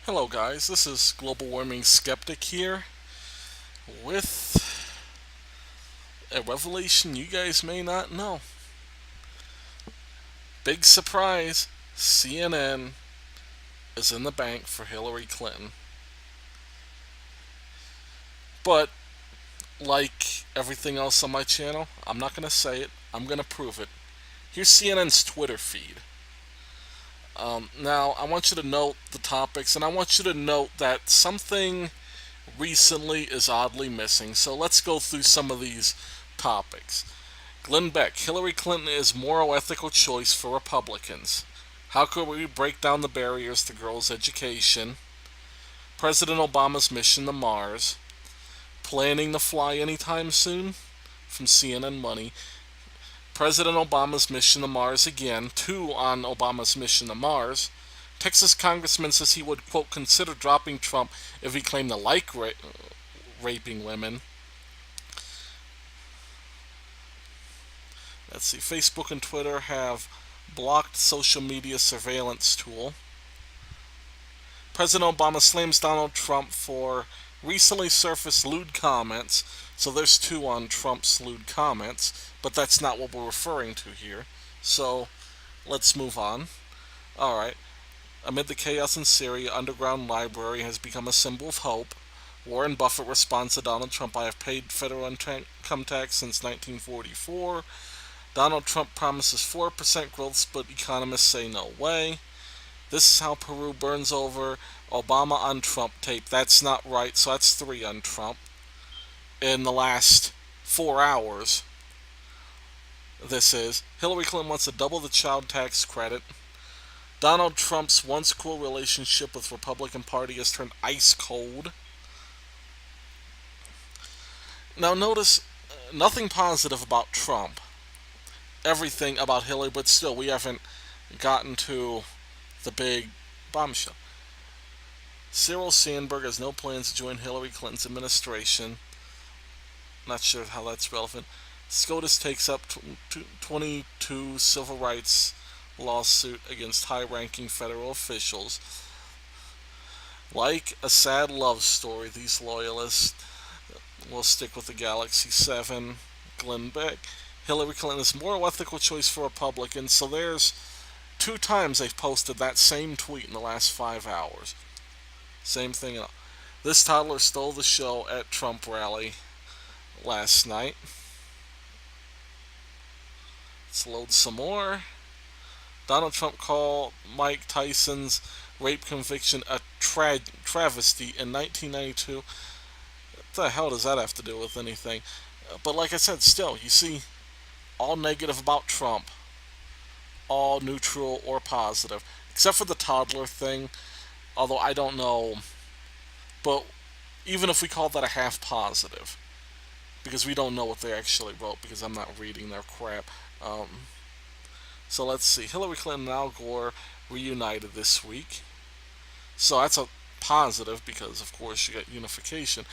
Hello guys, this is Global Warming Skeptic here with a revelation you guys may not know. Big surprise, CNN is in the bank for Hillary Clinton. But like everything else on my channel, I'm not going to say it, I'm going to prove it. Here's CNN's Twitter feed. Now, I want you to note the topics, and I want you to note that something recently is oddly missing. So let's go through some of these topics. Glenn Beck, Hillary Clinton is moral ethical choice for Republicans. How could we break down the barriers to girls' education? President Obama's mission to Mars. Planning to fly anytime soon? From CNN Money. President Obama's mission to Mars again. 2 on Obama's mission to Mars. Texas congressman says he would, quote, consider dropping Trump if he claimed to like raping women. Let's see, Facebook and Twitter have blocked social media surveillance tool. President Obama slams Donald Trump for recently surfaced lewd comments. So there's 2 on Trump's lewd comments, but that's not what we're referring to here. So let's move on. Alright. Amid the chaos in Syria, underground library has become a symbol of hope. Warren Buffett responds to Donald Trump, I have paid federal income tax since 1944. Donald Trump promises 4% growth, but economists say no way. This is how Peru burns over. Obama on Trump tape. That's not right, so that's 3 on Trump. In the last 4 hours, this is. Hillary Clinton wants to double the child tax credit. Donald Trump's once cool relationship with Republican Party has turned ice cold. Now notice, nothing positive about Trump. Everything about Hillary, but still, we haven't gotten to the big bombshell. Cyril Sandberg has no plans to join Hillary Clinton's administration. Not sure how that's relevant. SCOTUS takes up 22 civil rights lawsuit against high-ranking federal officials. Like a sad love story, these loyalists will stick with the Galaxy 7. Glenn Beck. Hillary Clinton is moral ethical choice for Republicans. So there's 2 times they've posted that same tweet in the last 5 hours. Same thing. This toddler stole the show at Trump rally last night. Let's load some more. Donald Trump called Mike Tyson's rape conviction a travesty in 1992. What the hell does that have to do with anything? But like I said, still, you see, all negative about Trump, all neutral or positive, except for the toddler thing, although I don't know. But even if we call that a half positive, because we don't know what they actually wrote, because I'm not reading their crap. So let's see. Hillary Clinton and Al Gore reunited this week. So that's a positive because, of course, you got unification.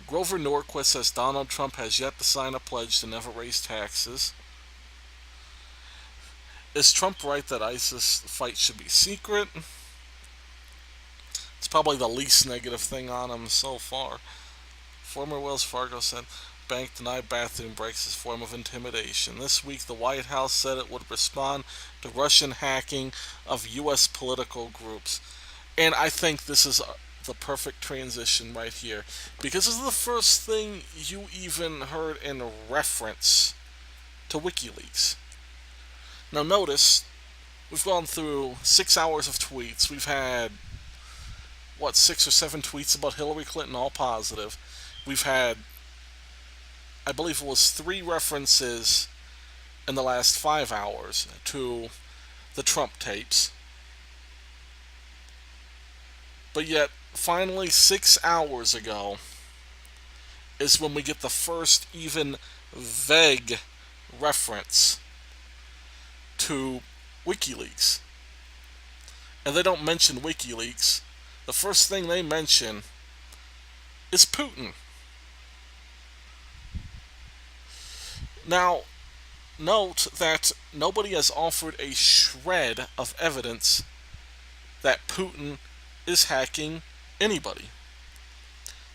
Grover Norquist says Donald Trump has yet to sign a pledge to never raise taxes. Is Trump right that ISIS fight should be secret? It's probably the least negative thing on him so far. Former Wells Fargo said bank denied bathroom breaks as form of intimidation. This week, the White House said it would respond to Russian hacking of U.S. political groups. And I think this is the perfect transition right here, because this is the first thing you even heard in reference to WikiLeaks. Now notice, we've gone through 6 hours of tweets. We've had, 6 or 7 tweets about Hillary Clinton, all positive. We've had, I believe it was 3 references in the last 5 hours to the Trump tapes. But yet, finally, 6 hours ago is when we get the first even vague reference to WikiLeaks. And they don't mention WikiLeaks. The first thing they mention is Putin. Now, note that nobody has offered a shred of evidence that Putin is hacking anybody,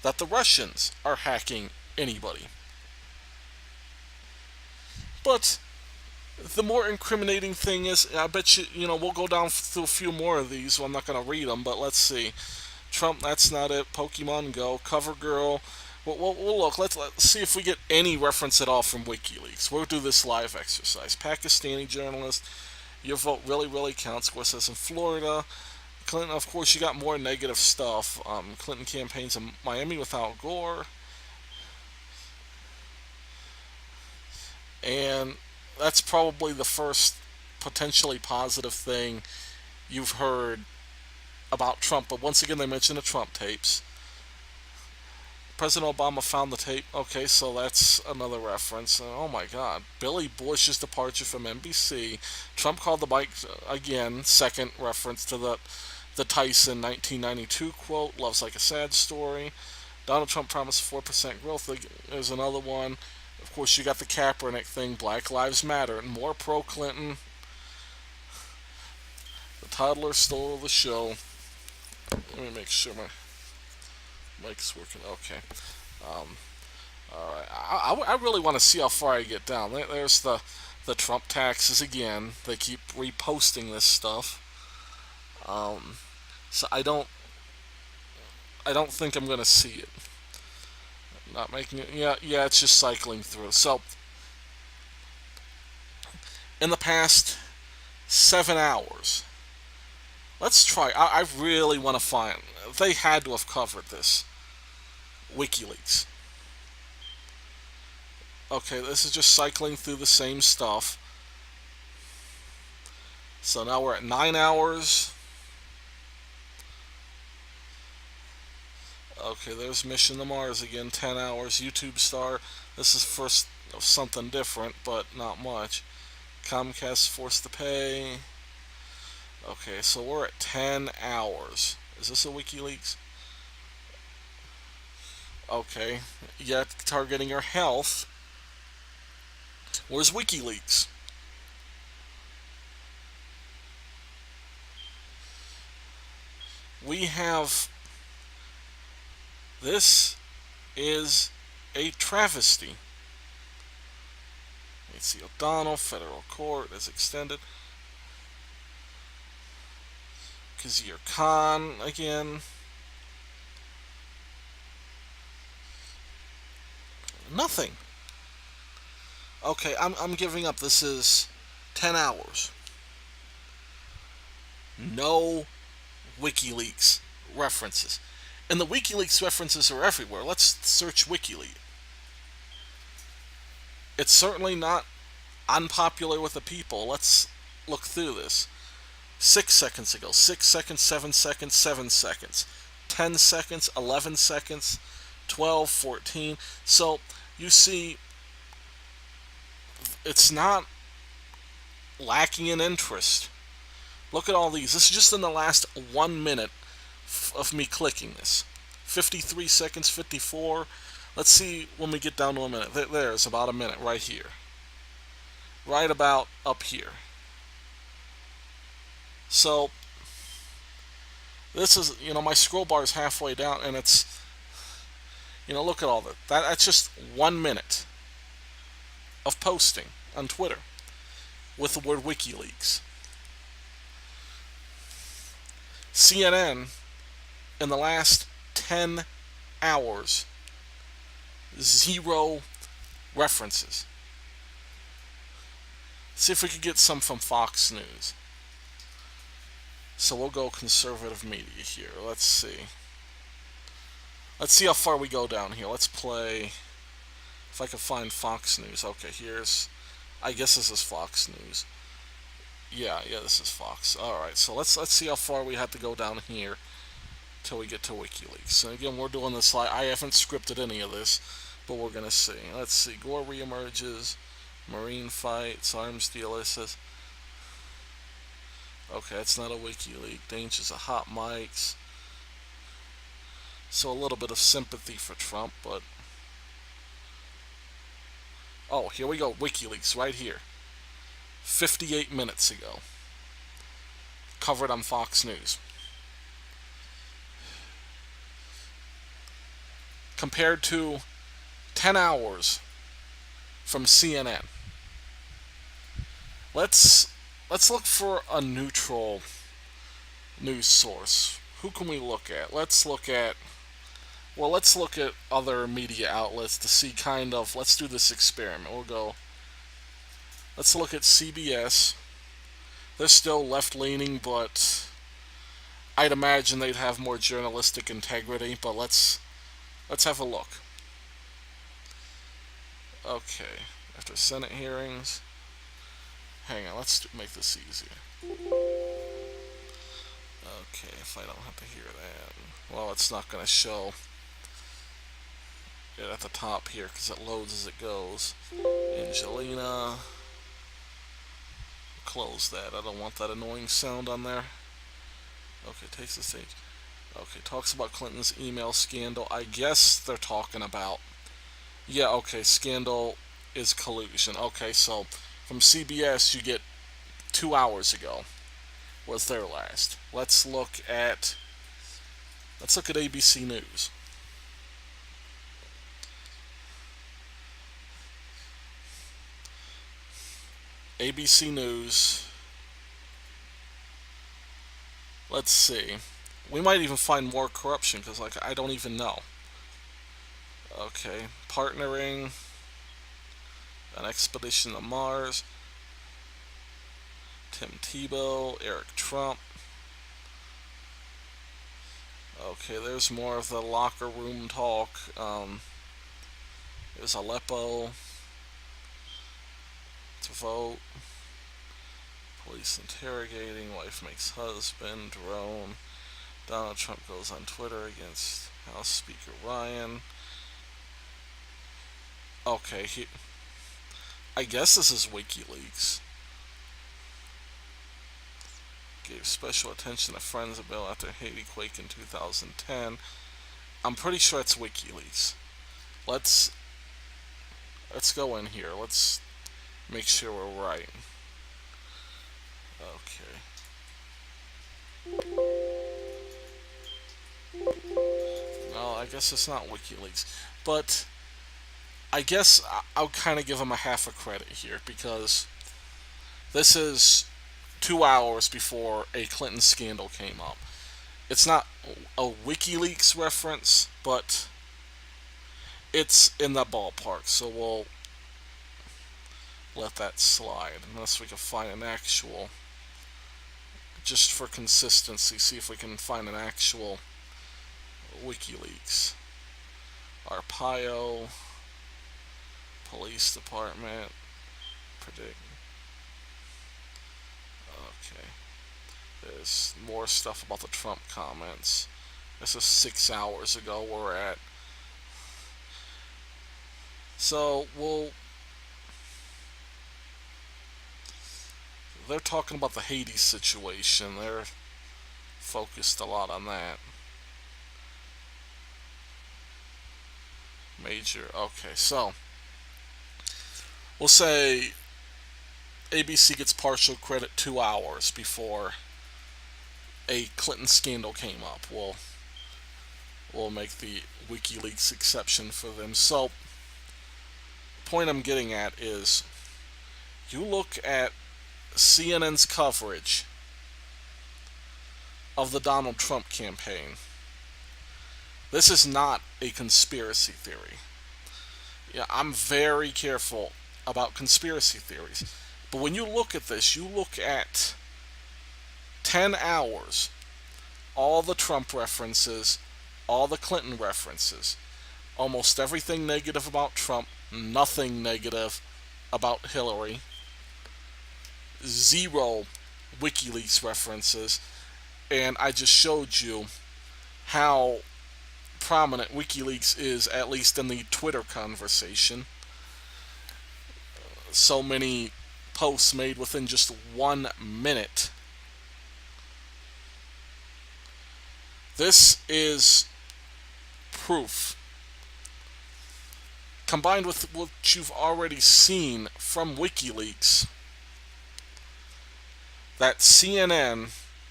that the Russians are hacking anybody. But the more incriminating thing is, I bet we'll go down through a few more of these. Well, I'm not going to read them, but let's see. Trump, that's not it. Pokemon Go, CoverGirl. We'll look. Let's see if we get any reference at all from WikiLeaks. We'll do this live exercise. Pakistani journalist, your vote really, really counts. Of course, says in Florida. Clinton, of course, you got more negative stuff. Clinton campaigns in Miami with Al Gore. And that's probably the first potentially positive thing you've heard about Trump. But once again, they mention the Trump tapes. President Obama found the tape. Okay, so that's another reference. Oh my God. Billy Bush's departure from NBC. Trump called the bike again. Second reference to the Tyson 1992 quote. Love's like a sad story. Donald Trump promised 4% growth. There's another one. Of course, you got the Kaepernick thing. Black Lives Matter. And more pro-Clinton. The toddler stole the show. Let me make sure my mic's working. Okay. All right. I really want to see how far I get down. There's the Trump taxes again. They keep reposting this stuff. So I don't think I'm gonna see it. Not making it. Yeah. It's just cycling through. So in the past 7 hours, let's try. I really want to find. They had to have covered this. WikiLeaks. Okay, this is just cycling through the same stuff. So now we're at 9 hours. Okay, there's Mission to Mars again, 10 hours. YouTube star. This is first something different, but not much. Comcast forced to pay. Okay, so we're at 10 hours. Is this a WikiLeaks? Okay, yet targeting your health. Where's WikiLeaks? We have. This is a travesty. Let's see, O'Donnell, federal court is extended. Kazir Khan again. Nothing. Okay, I'm giving up. This is 10 hours. No WikiLeaks references. And the WikiLeaks references are everywhere. Let's search WikiLeaks. It's certainly not unpopular with the people. Let's look through this. 6 seconds ago, 6 seconds, 7 seconds, 7 seconds, 10 seconds, 11 seconds, 12, 14. So you see, it's not lacking in interest. Look at all these. This is just in the last 1 minute of me clicking this. 53 seconds, 54. Let's see when we get down to a minute. There's about a minute right here. Right about up here. So, this is, my scroll bar is halfway down and it's, look at all that. That's just 1 minute of posting on Twitter with the word WikiLeaks. CNN, in the last 10 hours, 0 references. See if we could get some from Fox News. So we'll go conservative media here. Let's see. Let's see how far we go down here. Let's play. If I can find Fox News. Okay, I guess this is Fox News. Yeah, this is Fox. Alright, so let's see how far we have to go down here till we get to WikiLeaks. So again, we're doing this live. I haven't scripted any of this, but we're gonna see. Let's see. Gore reemerges. Marine fights. Arms deal. It says. Okay, it's not a WikiLeaks. Dangers of hot mics. So a little bit of sympathy for Trump, but. Oh, here we go. WikiLeaks right here. 58 minutes ago. Covered on Fox News. compared to 10 hours from CNN. Let's let's look for a neutral news source. Who can we look at? Let's look at other media outlets to see let's do this experiment. Let's look at CBS. They're still left leaning, but I'd imagine they'd have more journalistic integrity, but let's have a look. Okay, after Senate hearings. Hang on, let's make this easier. Okay, if I don't have to hear that. Well, it's not going to show it at the top here because it loads as it goes. Angelina. Close that. I don't want that annoying sound on there. Okay, takes the stage. Okay, talks about Clinton's email scandal. I guess they're talking about. Yeah, okay, scandal is collusion. Okay, so from CBS you get 2 hours ago was their last. Let's look at ABC News. ABC News. Let's see. We might even find more corruption because I don't even know. Okay, partnering an expedition to Mars. Tim Tebow, Eric Trump. Okay, there's more of the locker room talk. There's Aleppo to vote. Police interrogating. Wife makes husband. Drone. Donald Trump goes on Twitter against House Speaker Ryan. Okay, I guess this is WikiLeaks. Gave special attention to Friends bill after Haiti quake in 2010. I'm pretty sure it's WikiLeaks. Let's go in here. Let's make sure we're right. Okay. No, I guess it's not WikiLeaks. But I guess I'll kind of give them a half a credit here because this is 2 hours before a Clinton scandal came up. It's not a WikiLeaks reference, but it's in that ballpark, so we'll let that slide unless we can find an actual, just for consistency, see if we can find an actual WikiLeaks. Arpaio, Police Department, predict. Okay. There's more stuff about the Trump comments. This is 6 hours ago where we're at. So, they're talking about the Haiti situation. They're focused a lot on that. Major. Okay, so we'll say ABC gets partial credit 2 hours before a Clinton scandal came up. We'll make the WikiLeaks exception for them. So, the point I'm getting at is, you look at CNN's coverage of the Donald Trump campaign. This is not a conspiracy theory. Yeah, I'm very careful about conspiracy theories. But when you look at this, you look at 10 hours, all the Trump references, all the Clinton references, almost everything negative about Trump, nothing negative about Hillary, zero WikiLeaks references, and I just showed you how prominent WikiLeaks is, at least in the Twitter conversation. So many posts made within just 1 minute. This is proof, combined with what you've already seen from WikiLeaks, that CNN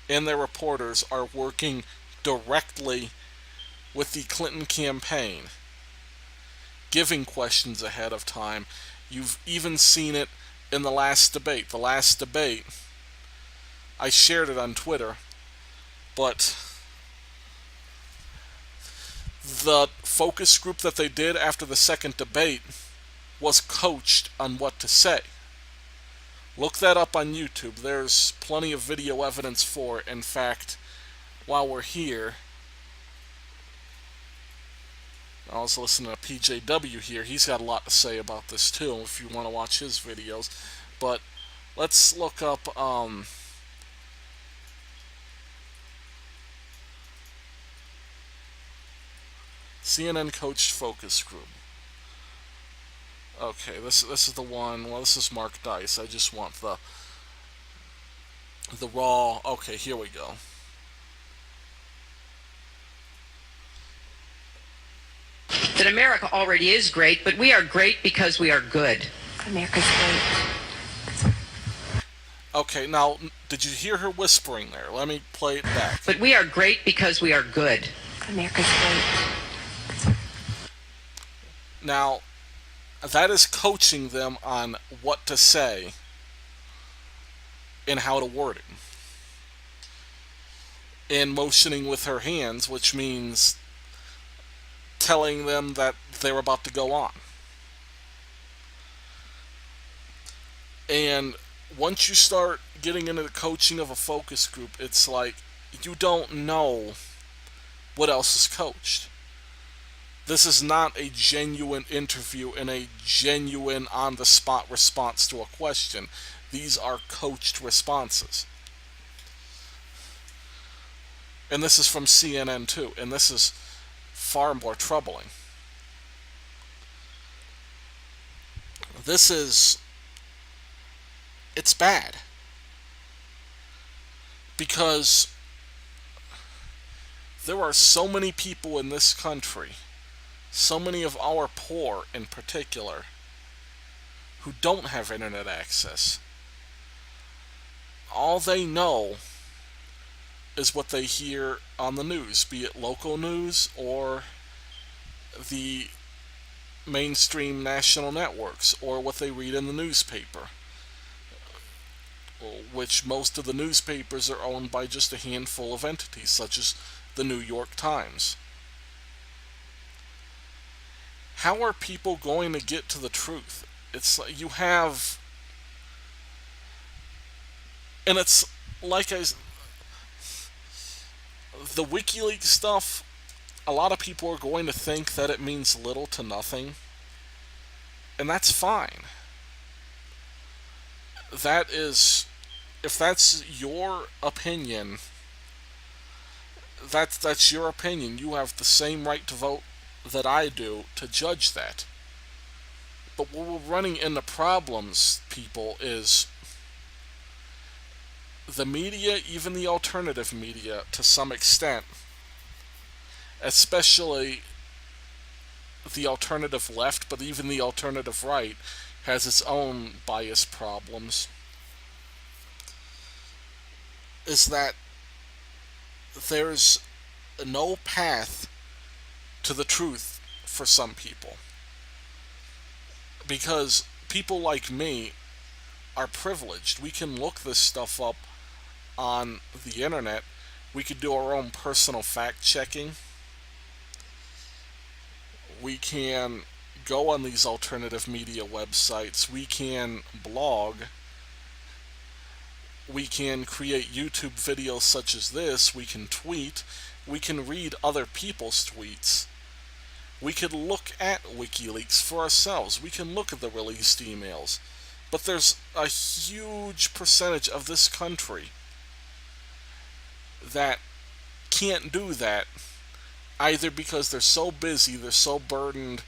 and their reporters are working directly with the Clinton campaign. giving questions ahead of time. You've even seen it in the last debate. The last debate, I shared it on Twitter, but the focus group that they did after the second debate was coached on what to say. Look that up on YouTube. There's plenty of video evidence for it. In fact, while we're here, I was listening to PJW here. He's got a lot to say about this too, if you want to watch his videos. But let's look up CNN coached focus group. Okay, this is the one. Well, this is Mark Dice. I just want the raw. Okay, here we go. That America already is great, but we are great because we are good. America's great. Okay, now, did you hear her whispering there? Let me play it back. But we are great because we are good. America's great. Now, that is coaching them on what to say and how to word it. And motioning with her hands, which means telling them that they're about to go on. And once you start getting into the coaching of a focus group, it's like you don't know what else is coached. This is not a genuine interview and a genuine on-the-spot response to a question. These are coached responses. And this is from CNN too, and this is far more troubling. It's bad. Because there are so many people in this country, so many of our poor in particular, who don't have internet access. All they know is what they hear on the news, be it local news or the mainstream national networks, or what they read in the newspaper, which most of the newspapers are owned by just a handful of entities, such as the New York Times. How are people going to get to the truth? It's like you have, and it's like the WikiLeaks stuff, a lot of people are going to think that it means little to nothing, and that's fine. That is, if that's your opinion, that's your opinion. You have the same right to vote that I do to judge that. But what we're running into problems, people, is the media, even the alternative media, to some extent, especially the alternative left, but even the alternative right, has its own bias problems, is that there's no path to the truth for some people. Because people like me are privileged. We can look this stuff up on the internet. We could do our own personal fact-checking. We can go on these alternative media websites. We can blog. We can create YouTube videos such as this. We can tweet. We can read other people's tweets. We could look at WikiLeaks for ourselves. We can look at the released emails. But there's a huge percentage of this country that can't do that, either because they're so busy, they're so burdened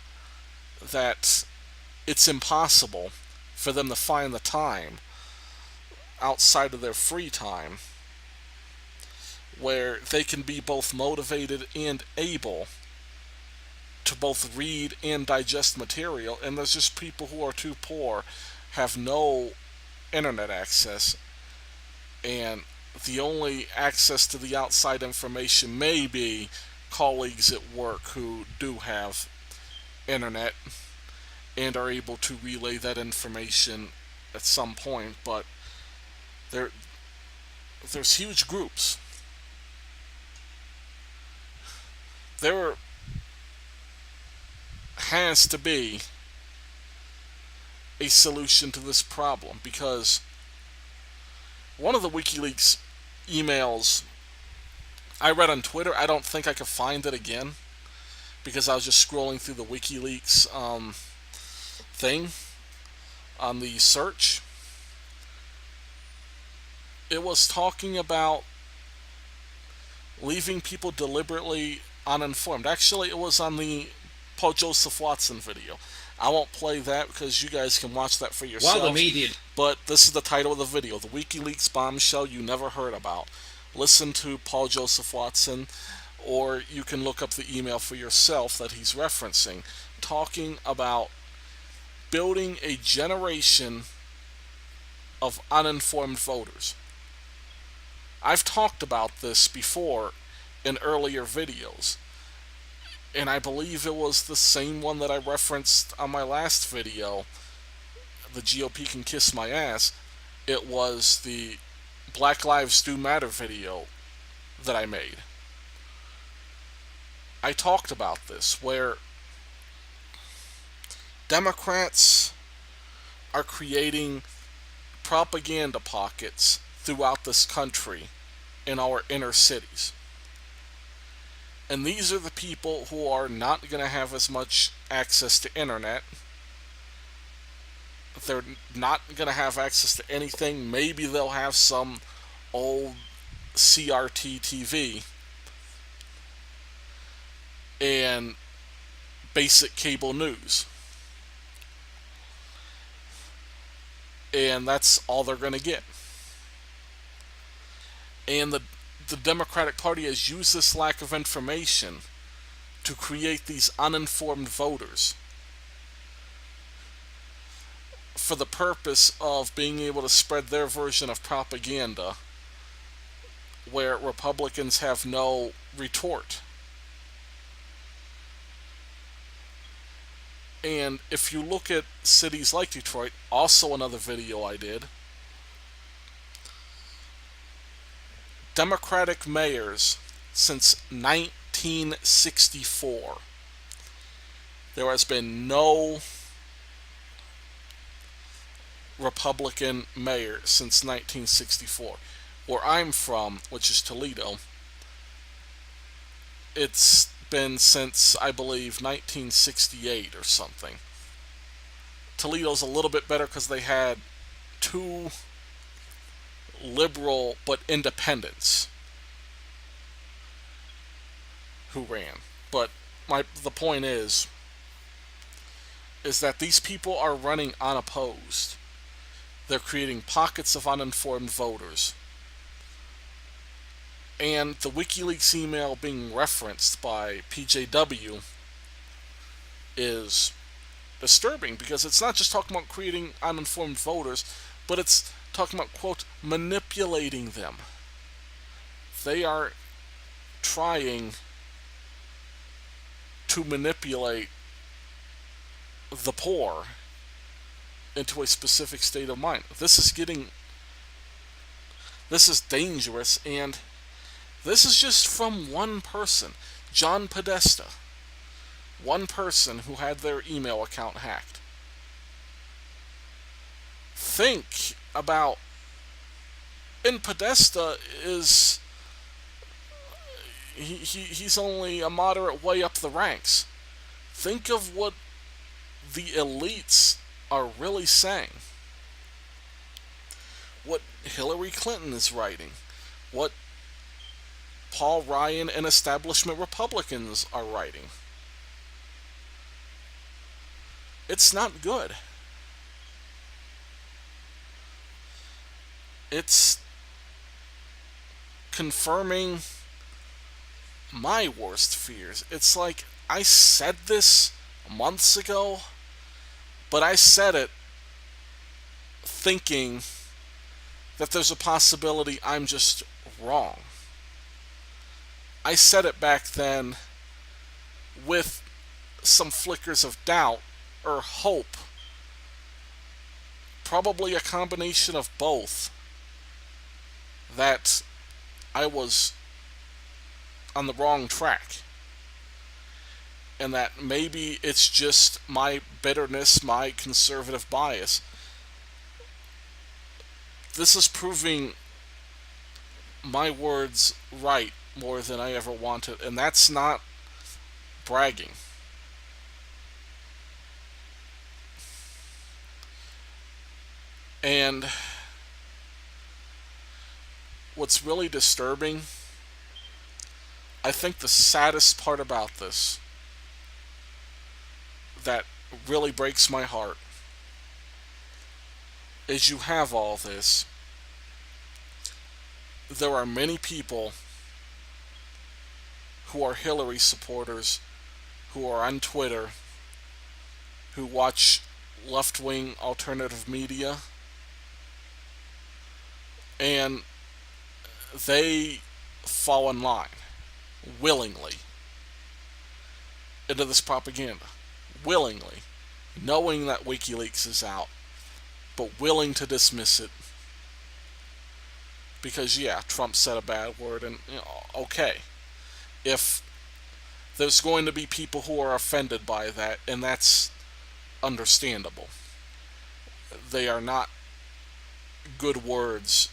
that it's impossible for them to find the time outside of their free time where they can be both motivated and able to both read and digest material. And there's just people who are too poor, have no internet access, and the only access to the outside information may be colleagues at work who do have internet and are able to relay that information at some point, but there there's huge groups. There has to be a solution to this problem, because one of the WikiLeaks emails I read on Twitter, I don't think I could find it again because I was just scrolling through the WikiLeaks thing on the search. It was talking about leaving people deliberately uninformed. Actually, it was on the Paul Joseph Watson video. I won't play that because you guys can watch that for yourself. While the media... But this is the title of the video: the WikiLeaks bombshell you never heard about. Listen to Paul Joseph Watson, or you can look up the email for yourself that he's referencing, talking about building a generation of uninformed voters. I've talked about this before in earlier videos, and I believe it was the same one that I referenced on my last video, the GOP can kiss my ass. It was the Black Lives Do Matter video that I made. I talked about this, where Democrats are creating propaganda pockets throughout this country in our inner cities. And these are the people who are not going to have as much access to internet. They're not going to have access to anything. Maybe they'll have some old CRT TV and basic cable news. And that's all they're going to get. And the Democratic Party has used this lack of information to create these uninformed voters for the purpose of being able to spread their version of propaganda, where Republicans have no retort. And if you look at cities like Detroit, also another video I did, Democratic mayors since 1964. There has been no Republican mayor since 1964. Where I'm from, which is Toledo, it's been since, I believe, 1968 or something. Toledo's a little bit better because they had two liberal but independents who ran. But the point is that these people are running unopposed. They're creating pockets of uninformed voters. And the WikiLeaks email being referenced by PJW is disturbing, because it's not just talking about creating uninformed voters, but it's talking about, quote, manipulating them. They are trying to manipulate the poor into a specific state of mind. This is dangerous, and this is just from one person, John Podesta. One person who had their email account hacked. Think about, and Podesta is, he's only a moderate way up the ranks. Think of what the elites are really saying. What Hillary Clinton is writing. What Paul Ryan and establishment Republicans are writing. It's not good. It's confirming my worst fears. It's like, I said this months ago, but I said it thinking that there's a possibility I'm just wrong. I said it back then with some flickers of doubt or hope, probably a combination of both, that I was on the wrong track. And that maybe it's just my bitterness, my conservative bias. This is proving my words right more than I ever wanted, and that's not bragging. And what's really disturbing, I think the saddest part about this, that really breaks my heart, is you have all this. There are many people who are Hillary supporters, who are on Twitter, who watch left-wing alternative media, and they fall in line willingly into this propaganda. Willingly. Knowing that WikiLeaks is out, but willing to dismiss it. Because, yeah, Trump said a bad word, and, okay. If there's going to be people who are offended by that, and that's understandable. They are not good words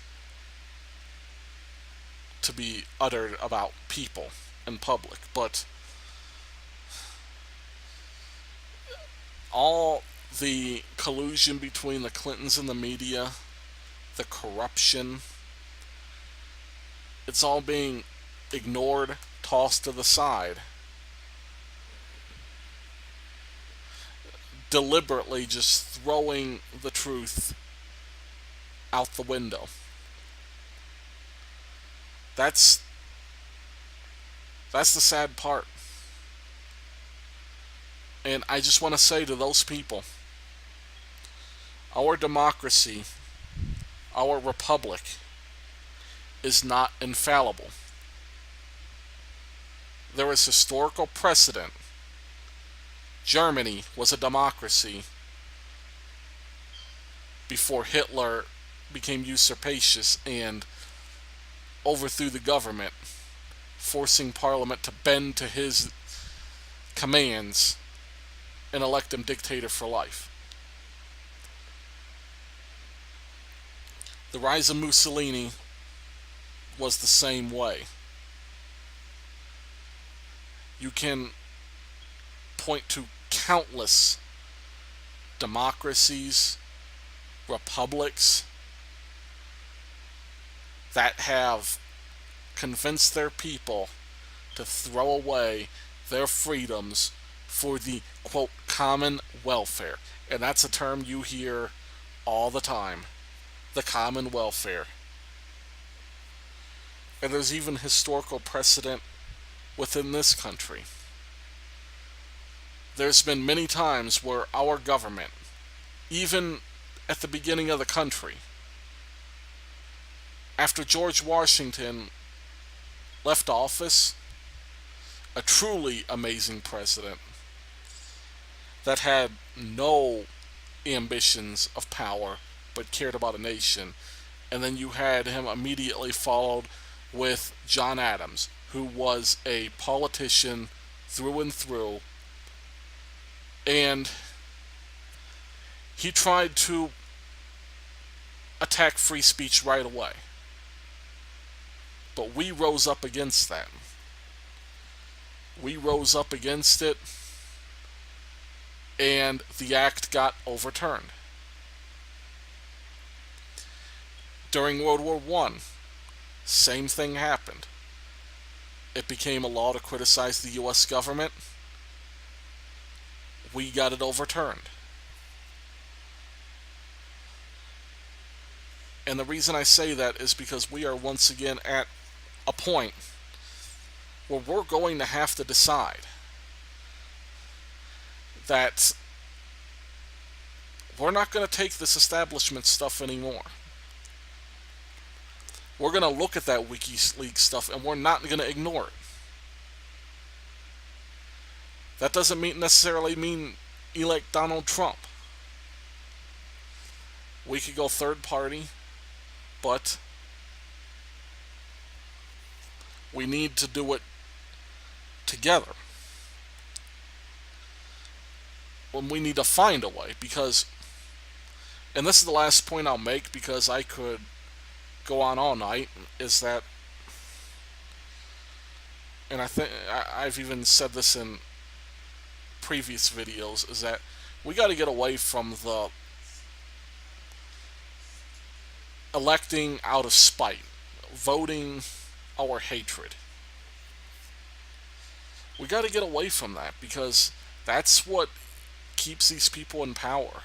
to be uttered about people in public, but all the collusion between the Clintons and the media, the corruption, it's all being ignored, tossed to the side, deliberately just throwing the truth out the window. That's the sad part. And I just want to say to those people, our democracy, our republic, is not infallible. There is historical precedent. Germany was a democracy before Hitler became usurpacious and overthrew the government, forcing Parliament to bend to his commands and elect him dictator for life. The rise of Mussolini was the same way. You can point to countless democracies, republics, that have convinced their people to throw away their freedoms for the, quote, common welfare. And that's a term you hear all the time. The common welfare. And there's even historical precedent within this country. There's been many times where our government, even at the beginning of the country, after George Washington left office, a truly amazing president that had no ambitions of power but cared about a nation. And then you had him immediately followed with John Adams, who was a politician through and through, and he tried to attack free speech right away. But we rose up against that. We rose up against it, and the act got overturned. During World War I, same thing happened. It became a law to criticize the U.S. government. We got it overturned. And the reason I say that is because we are once again at a point where we're going to have to decide that we're not going to take this establishment stuff anymore. We're going to look at that WikiLeaks stuff and we're not going to ignore it. That doesn't necessarily mean elect Donald Trump. We could go third party, but we need to do it together. When we need to find a way, because, and this is the last point I'll make because I could go on all night, is that, and I think I've even said this in previous videos, is that we got to get away from the electing out of spite, voting our hatred. We got to get away from that because that's what keeps these people in power.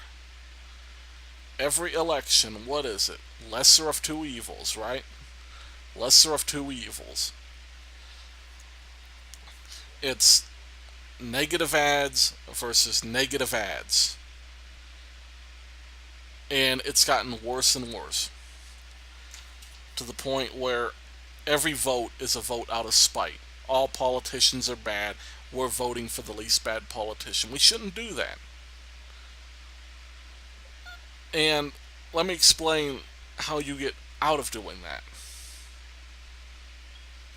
Every election, what is it? Lesser of two evils, right? Lesser of two evils. It's negative ads versus negative ads. And it's gotten worse and worse. To the point where every vote is a vote out of spite. All politicians are bad. We're voting for the least bad politician. We shouldn't do that. And let me explain how you get out of doing that.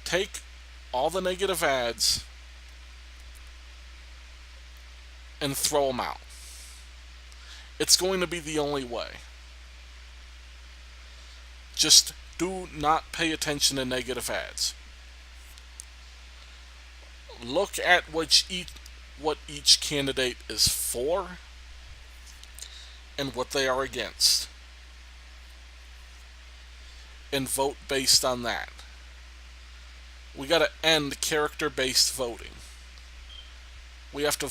Take all the negative ads and throw them out. It's going to be the only way. Just do not pay attention to negative ads. Look at what each candidate is for and what they are against, and vote based on that. We got to end character-based voting. We have to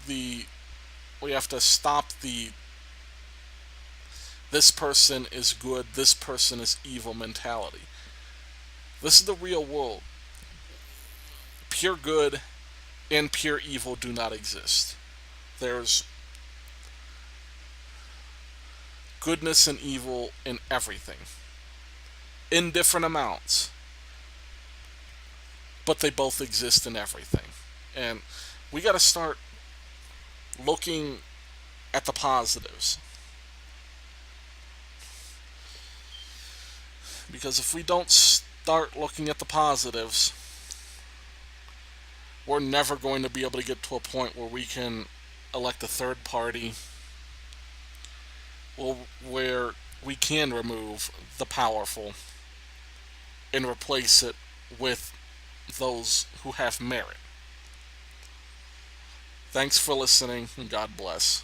we have to stop the this person is good, this person is evil mentality. This is the real world. Pure good and pure evil do not exist. There's goodness and evil in everything, in different amounts, but they both exist in everything. And we got to start looking at the positives. Because if we don't start looking at the positives, we're never going to be able to get to a point where we can elect a third party, where we can remove the powerful and replace it with those who have merit. Thanks for listening, and God bless.